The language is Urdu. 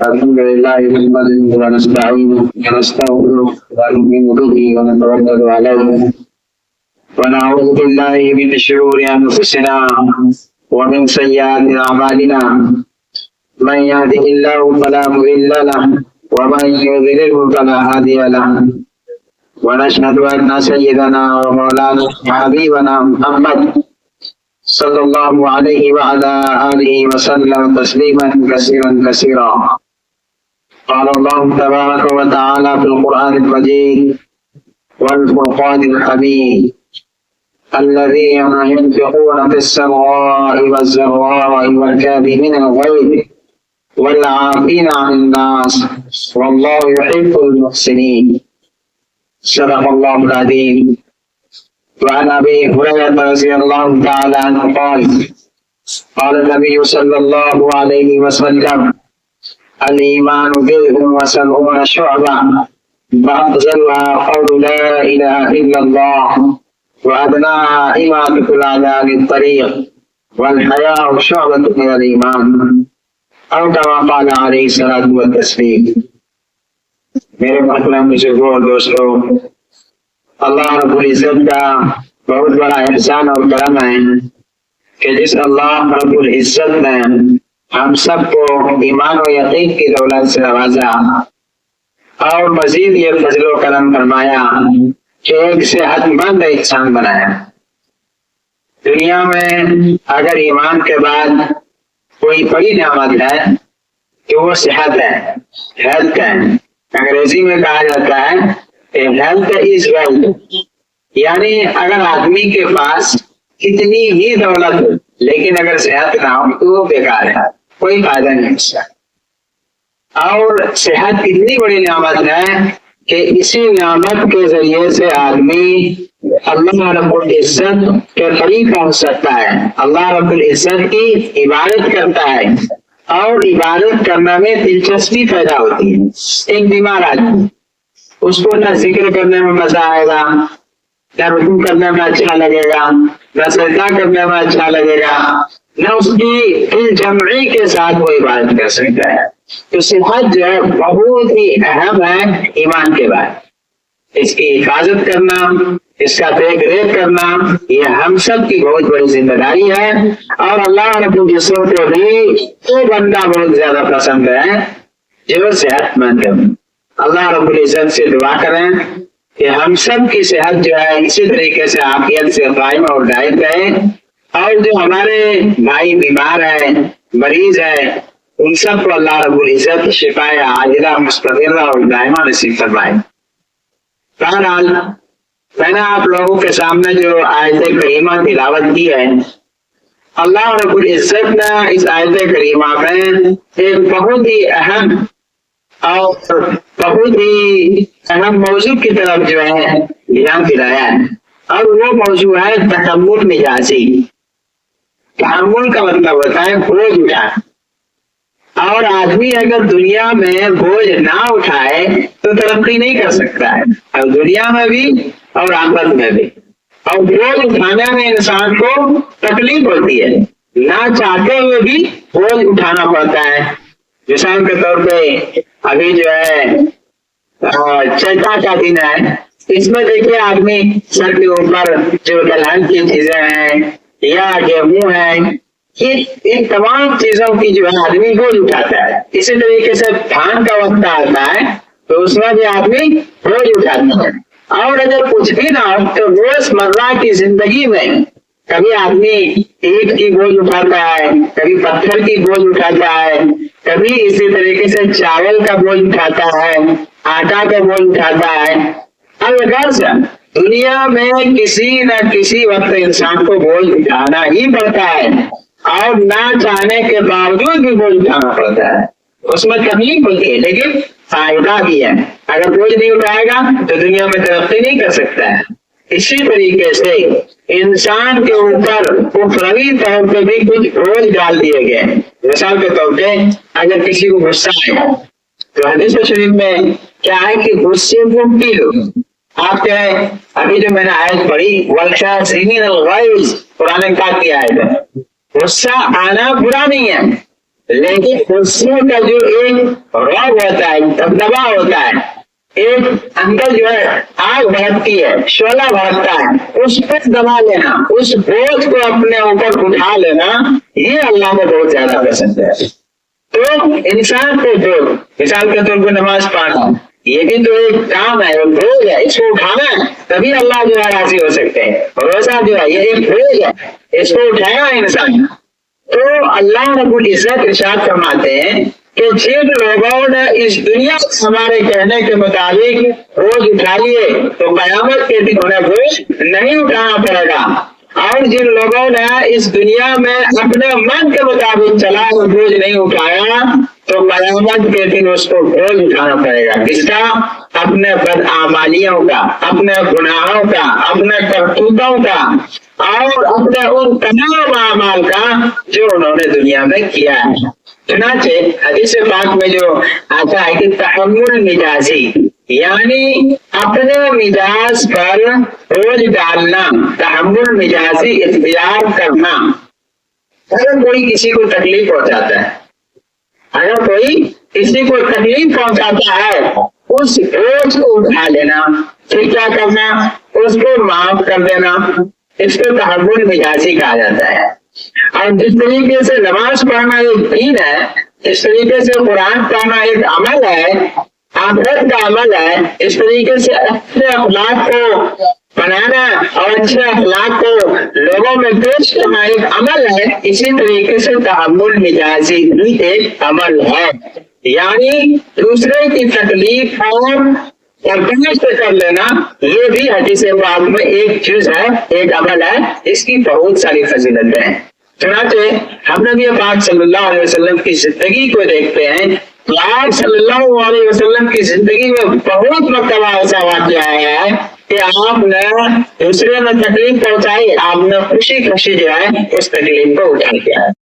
الحمد لله نحمده ونستعينه ونستغفره ونؤمن به ونتوكل عليه ونعوذ بالله من شرور انفسنا ومن سيئات اعمالنا من يهده الله فلا مضل له ومن يضلله فلا هادي له ونشهد ان سيدنا ومولانا حبيبنا محمد صلى الله عليه وعلى آله وسلم تسليما كثيرا كثيرا. قال الله تبارك وتعالى في القرآن المجيد والفرقان الحميد الذين ينفقون في السراء والضراء والكاظمين الغيظ والعافين عن الناس والله يحب المحسنين. صدق الله العظيم. وعن ابي هريره رضي الله تعالى عنه قال قال النبي صلى الله عليه وسلم الايمان بضع وسبعون شعبه فافضلها قول لا اله الا الله وادناها اماطه الاذى عن الطريق والحياء شعبه من الايمان او كما قال عليه الصلاه والتسليم. میرے محترم بزرگوں اور دوستوں، اللہ رب العزت کا بہت بڑا احسان اور کرم ہے کہ جس اللہ رب العزت نے ہم سب کو ایمان و یقین کی دولت سے نوازا اور مزید یہ فضل و کرم فرمایا کہ ایک صحت مند انسان بنایا. دنیا میں اگر ایمان کے بعد کوئی بڑی نعمت ہے تو وہ صحت ہے، ہیلتھ ہے. انگریزی میں کہا جاتا ہے ہیلتھ از ویلتھ، یعنی اگر آدمی کے پاس کتنی ہی دولت لیکن اگر صحت نہ ہو تو وہ بیکار ہے، کوئی فائدہ نہیں اس کا. اور صحت اتنی بڑی نعمت ہے کہ اسی نعمت کے ذریعے سے آدمی اللہ رب العزت کے قریب پہنچ سکتا ہے، اللہ رب العزت کی عبادت کرتا ہے اور عبادت کرنے میں دلچسپی پیدا ہوتی ہے. ایک بیمار آدمی، اس کو نہ ذکر کرنے میں مزہ آئے گا، نہ رکوع کرنے میں اچھا لگے گا، نہ سجدہ کرنے میں اچھا لگے گا، نہ اس کی دل جمعی کے ساتھ وہ عبادت کر سکتا ہے. تو صحت جو ہے بہت ہی اہم ہے ایمان کے بعد. اس کی حفاظت کرنا، اس کا دیکھ ریکھ کرنا یہ ہم سب کی بہت بڑی ذمہ داری ہے. اور اللہ رب العزت کو بھی وہ بندہ بہت زیادہ پسند ہے جو صحت مند ہے. اللہ رب العزت سے دعا کریں کہ ہم سب کی صحت جو ہے اسی طریقے سے عافیت سے قائم اور دائم رہے، اور جو ہمارے بھائی بیمار ہیں، مریض ہیں، ان سب کو اللہ رب العزت شفا عاجلہ مستقرہ اور دائمہ نصیب فرمائے. بہرحال میں نے آپ لوگوں کے سامنے جو آیت کریمہ تلاوت کی ہے، اللہ رب العزت نے اس آیت کریمہ میں ایک بہت ہی اہم اور بہت ہی اہم موضوع کی طرف جو ہے دھیان دلایا ہے، اور وہ موضوع ہے تحمل مزاجی. تحمل کا مطلب ہوتا ہے بوجھ اٹھانا. اور آدمی اگر دنیا میں بوجھ نہ اٹھائے تو ترقی نہیں کر سکتا ہے، اور دنیا میں بھی اور آخرت میں بھی. اور بوجھ اٹھانے میں انسان کو تکلیف ہوتی ہے، نہ چاہتے ہوئے بھی بوجھ اٹھانا پڑتا ہے. مثال کے طور پہ ابھی جو ہے چیتا کا دن ہے، اس میں دیکھیے آدمی سر کے اوپر جو دلہن کی چیزیں ہیں یا گیہوں ہیں، ان تمام چیزوں کی جو ہے آدمی بوجھ اٹھاتا ہے. اسی طریقے سے دھان کا وقت آتا ہے تو اس میں بھی آدمی بوجھ اٹھاتا ہے. اور اگر کچھ بھی نہ ہو تو روز مرہ کی زندگی میں کبھی آدمی اینٹ کی بوجھ اٹھاتا ہے، کبھی پتھر کی بوجھ اٹھاتا ہے، کبھی اسی طریقے سے چاول کا بوجھ اٹھاتا ہے، آٹا کا بوجھ اٹھاتا ہے. اب دنیا میں کسی نہ کسی وقت انسان کو بوجھ اٹھانا ہی پڑتا ہے، اور نہ چاہنے کے باوجود بھی بوجھ اٹھانا پڑتا ہے. اس میں تکلیف ہوتی ہے لیکن فائدہ بھی ہے. اگر بوجھ نہیں اٹھائے گا تو دنیا میں ترقی نہیں کر سکتا ہے. اسی طریقے سے انسان کے اوپر اخروی طور پہ بھی کچھ بوجھ ڈال دیے گئے. مثال کے طور پہ اگر کسی کو غصہ ہے تو حدیث شریف میں کیا ہے کہ غصے کو پی لو. آپ کہیں ابھی جو میں نے آیت پڑھی والکاظمین الغیظ، قرآن پاک کی آیت ہے. غصہ آنا برا نہیں ہے لیکن غصے کا جو ایک رعب ہوتا ہے، دبدبا ہوتا ہے، ایک اندر جو ہے آگ بھڑکتی ہے، شعلہ بھڑکتا ہے، اس پہ دبا لینا، اس بوجھ کو اپنے اوپر اٹھا لینا، یہ اللہ کو بہت زیادہ پسند ہے۔ تو انسان کو جو مثال کے طور پر نماز پڑھنا، یہ بھی تو ایک کام ہے، ایک بوجھ ہے، اس کو اٹھانا ہے تبھی اللہ جو ہے راضی ہو سکتے ہیں۔ روزہ جو ہے یہ ایک بوجھ ہے، اس کو اٹھایا انسان۔ تو اللہ رب العزت ارشاد فرماتے ہیں کہ جن لوگوں نے اس دنیا ہمارے کہنے کے مطابق روز اٹھائیے تو قیامت کے دن انہیں بوجھ نہیں اٹھانا پڑے گا، اور جن لوگوں نے اس دنیا میں اپنے من کے مطابق چلا اور بوجھ نہیں اٹھایا تو قیامت کے دن اس کو بوجھ اٹھانا پڑے گا۔ کس کا؟ اپنے بدعمالیوں کا، اپنے گناہوں کا، اپنے کرتوتوں کا، اور اپنے ان تمام اعمال کا جو انہوں نے دنیا میں کیا ہے۔ چنانچہ حدیث پاک میں جو آتا ہے کہ تحمل مجازی، یعنی اپنے مزاج پر روز ڈالنا، تحمل مجازی اختیار کرنا۔ اگر کوئی کسی کو تکلیف پہنچاتا ہے، اگر کوئی کسی کو تکلیف پہنچاتا ہے، اس بوجھ کو اٹھا لینا، پھر کیا کرنا؟ اس کو معاف کر دینا، اس کو تحمل مجازی کہا جاتا ہے۔ اور جس طریقے سے نماز پڑھنا ایک دین ہے، اس طریقے سے قرآن پڑھنا ایک عمل ہے، آخرت کا عمل ہے، اس طریقے سے اچھے اخلاق کو بنانا اور اچھے اخلاق کو لوگوں میں پیش کرنا ایک عمل ہے، اسی طریقے سے تحمل مجازی بھی ایک عمل ہے، یعنی دوسرے کی تکلیف اور برداشت کر لینا، یہ بھی حدیث پاک میں ایک چیز ہے، ایک عمل ہے، اس کی بہت ساری فضیلتیں ہیں۔ چنانچہ ہم نبی پاک صلی اللہ علیہ وسلم کی زندگی کو دیکھتے ہیں، آپ صلی اللہ علیہ وسلم کی زندگی میں بہت مرتبہ ایسا واقعہ آیا ہے کہ آپ نے دوسرے میں تکلیف پہنچائی، آپ نے خوشی خوشی جو ہے اس تکلیف کو اٹھا دیا ہے۔